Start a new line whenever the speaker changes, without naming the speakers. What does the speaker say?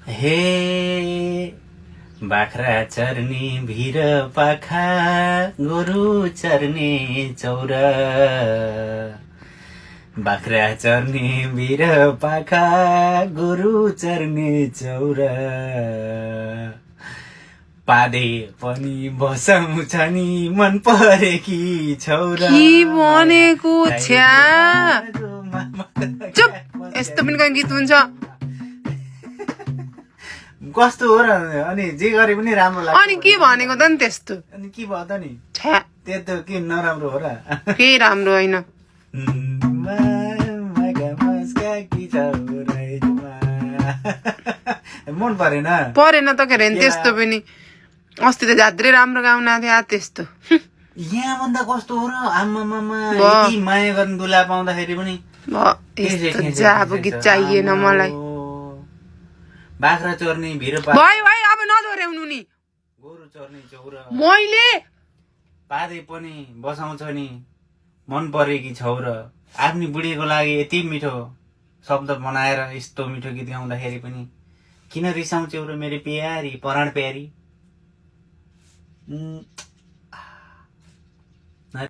हे बाख्रा चर्ने भिर पाखा गोरु चर्ने चौरा बाख्रा चर्ने भिर पाखा गोरु चर्ने चौरा पादे पनि बसाउँछ नि मन परेकी छौरा
के भनेको छ्या चुप यस्तो पनि कहीँ गीत हुन्छ
कस्तो हो र अनि जे गरे पनि राम्रो लाग्छ
अनि के भनेको त नि त्यस्तो
अनि के भयो त नि
छ्या
त्यो त के नराम्रो हो र
केही राम्रो होइन
मन परेन
परेन त के अरे त्यस्तो पनि अस्ति त झाद्रै राम्रो गाउन थियो त्यस्तो
यहाँभन्दा कस्तो हो र आमामामा यति माया गर्ने दुला पाउँदाखेरि पनि
यस्तो जाबो गीत चाहिएन मलाई
बाख्रा चोर्ने भिर
भयो भयो अब नदोर्याउनु नि
गोरु चोर्ने चौरा
मैले
पादे पनि बसाउँछ नि मन परेकी छौर आफ्नी बुढीको लागि यति मिठो शब्द बनाएर यस्तो मिठो गीत गाउँदाखेरि पनि किन रिसाउँछौ र मेरो प्यारी पराण प्यारी